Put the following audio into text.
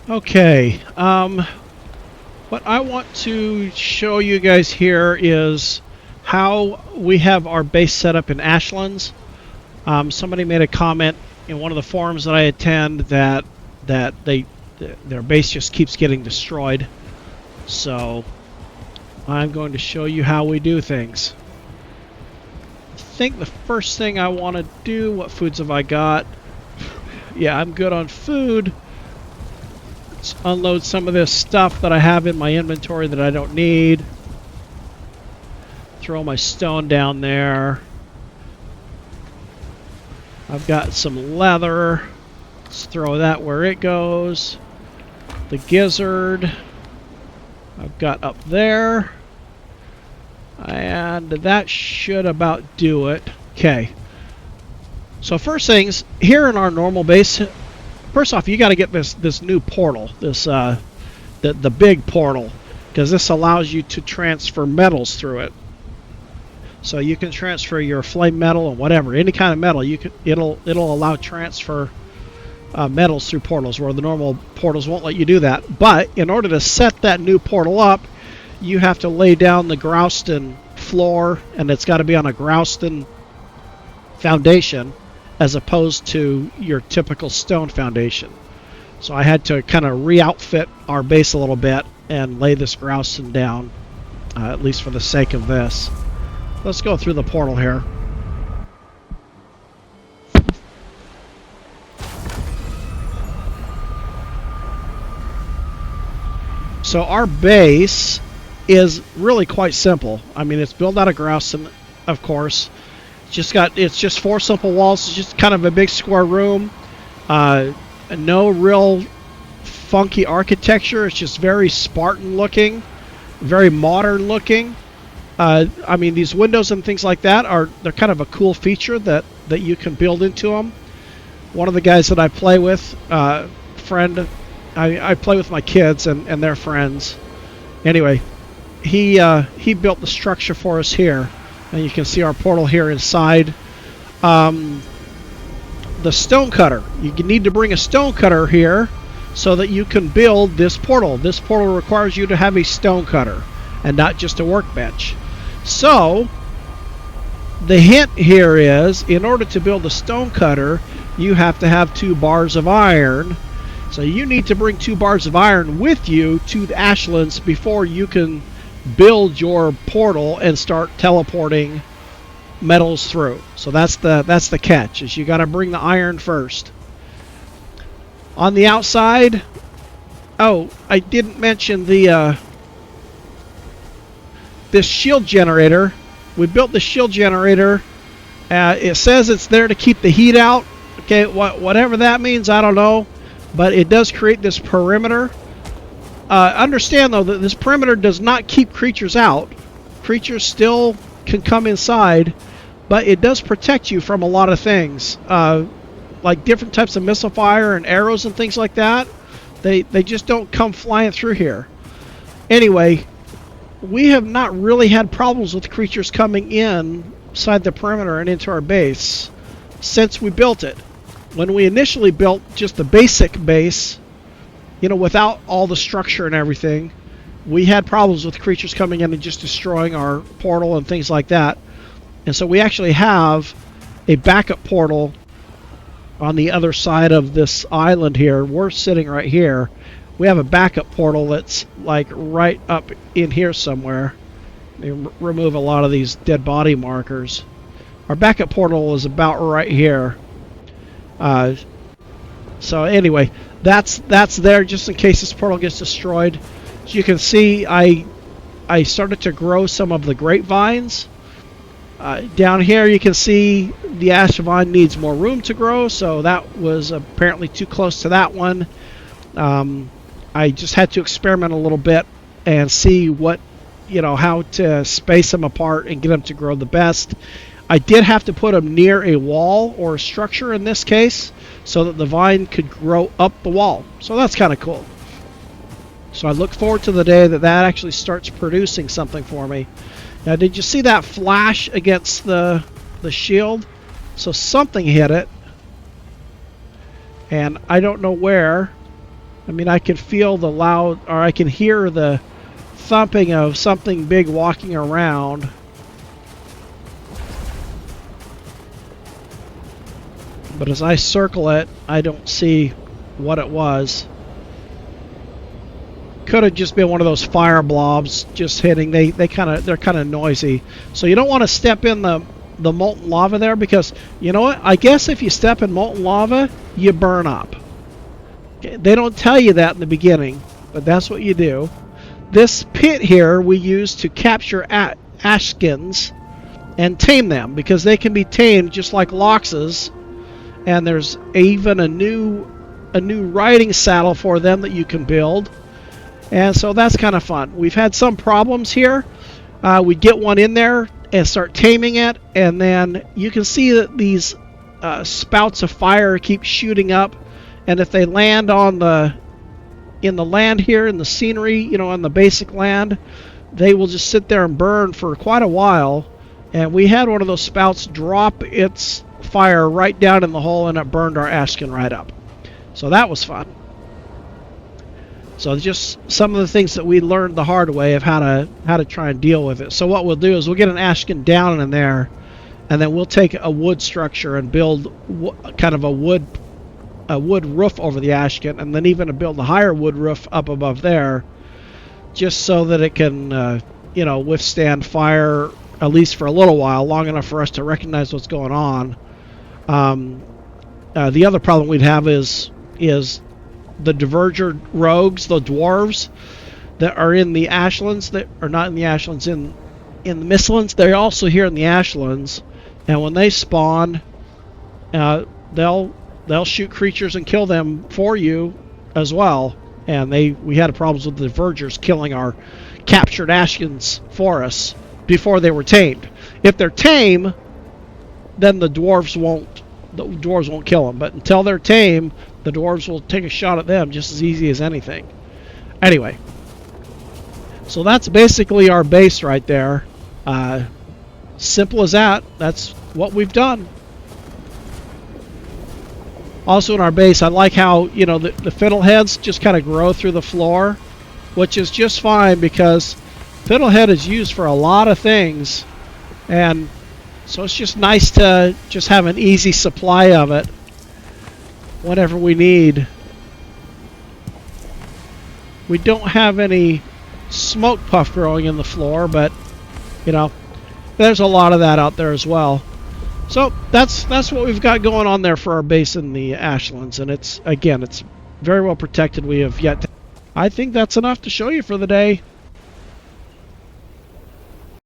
Okay, what I want to show you guys here is how we have our base set up in Ashlands. Somebody made a comment in one of the forums that I attend that their base just keeps getting destroyed. So I'm going to show you how we do things. I think the first thing I want to do, what foods have I got? Yeah, I'm good on food. Let's unload some of this stuff that I have in my inventory that I don't need. Throw my stone down there. I've got some leather. Let's throw that where it goes. The gizzard I've got up there. And that should about do it. Okay. So first things, here in our normal base, first off, you got to get this new portal, this the big portal, because this allows you to transfer metals through it. So you can transfer your flame metal and whatever, any kind of metal. It'll allow transfer metals through portals, where the normal portals won't let you do that. But in order to set that new portal up, you have to lay down the Grouston floor, and it's got to be on a Grouston foundation, as opposed to your typical stone foundation. So I had to kind of re-outfit our base a little bit and lay this Grouston down, at least for the sake of this. Let's go through the portal here. So our base is really quite simple. I mean, it's built out of Grouston, of course. It's just 4 simple walls. It's just kind of a big square room. No real funky architecture. It's just very Spartan looking, very modern looking. I mean, these windows and things like that they're kind of a cool feature that you can build into them. One of the guys that I play with, friend, I play with my kids and their friends. Anyway, he built the structure for us here. And you can see our portal here inside. The stone cutter. You need to bring a stone cutter here so that you can build this portal. This portal requires you to have a stone cutter and not just a workbench. So, the hint here is, in order to build a stone cutter, you have to have 2 bars of iron. So you need to bring 2 bars of iron with you to the Ashlands before you can build your portal and start teleporting metals through. So that's the catch, is you got to bring the iron first. On the outside, oh, I didn't mention the this shield generator. We built the shield generator. It says it's there to keep the heat out. Okay, whatever that means, I don't know, but it does create this perimeter. Understand, though, that this perimeter does not keep creatures out. Creatures still can come inside, but it does protect you from a lot of things. Like different types of missile fire and arrows and things like that. They just don't come flying through here. Anyway, we have not really had problems with creatures coming inside the perimeter and into our base since we built it. When we initially built just the basic base, you know, without all the structure and everything, we had problems with creatures coming in and just destroying our portal and things like that. And so we actually have a backup portal on the other side of this island here. We're sitting right here. We have a backup portal that's like right up in here somewhere. Let me remove a lot of these dead body markers. Our backup portal is about right here. So anyway, that's there just in case this portal gets destroyed. As you can see, I started to grow some of the grapevines. Down here you can see the ash vine needs more room to grow, so that was apparently too close to that one. I just had to experiment a little bit and see how to space them apart and get them to grow the best. I did have to put them near a wall or a structure in this case, so that the vine could grow up the wall. So that's kind of cool. So I look forward to the day that actually starts producing something for me. Now, did you see that flash against the shield? So something hit it, and I don't know where. I mean, I can feel the loud, or I can hear the thumping of something big walking around. But as I circle it, I don't see what it was. Could have just been one of those fire blobs just hitting. They're kind of noisy. So you don't want to step in the molten lava there, because you know what? I guess if you step in molten lava, you burn up. Okay, they don't tell you that in the beginning, but that's what you do. This pit here we use to capture Ashkins and tame them, because they can be tamed just like Loxes. And there's even a new riding saddle for them that you can build. And so that's kind of fun. We've had some problems here. We get one in there and start taming it, and then you can see that these spouts of fire keep shooting up, and if they land in the land here, in the scenery, you know, on the basic land, they will just sit there and burn for quite a while. And we had one of those spouts drop its fire right down in the hole, and it burned our Ashkin right up. So that was fun. So just some of the things that we learned the hard way of how to try and deal with it. So what we'll do is we'll get an Ashkin down in there, and then we'll take a wood structure and build kind of a wood roof over the Ashkin, and then even build a higher wood roof up above there, just so that it can you know, withstand fire at least for a little while, long enough for us to recognize what's going on. The other problem we'd have is the Diverger rogues, the dwarves that are in the Ashlands, that are not in the Ashlands, in the Mistlands. They're also here in the Ashlands, and when they spawn, they'll shoot creatures and kill them for you as well. And we had problems with the Divergers killing our captured Ashkins for us before they were tamed. If they're tame, then the dwarves won't kill them. But until they're tame, the dwarves will take a shot at them just as easy as anything. Anyway, so that's basically our base right there. Simple as that. That's what we've done. Also in our base, I like how, you know, the fiddleheads just kind of grow through the floor, which is just fine, because fiddlehead is used for a lot of things, and so it's just nice to just have an easy supply of it whenever we need. We don't have any smoke puff growing in the floor, but you know, there's a lot of that out there as well. So that's what we've got going on there for our base in the Ashlands, and it's very well protected. We have yet to, I think that's enough to show you for the day.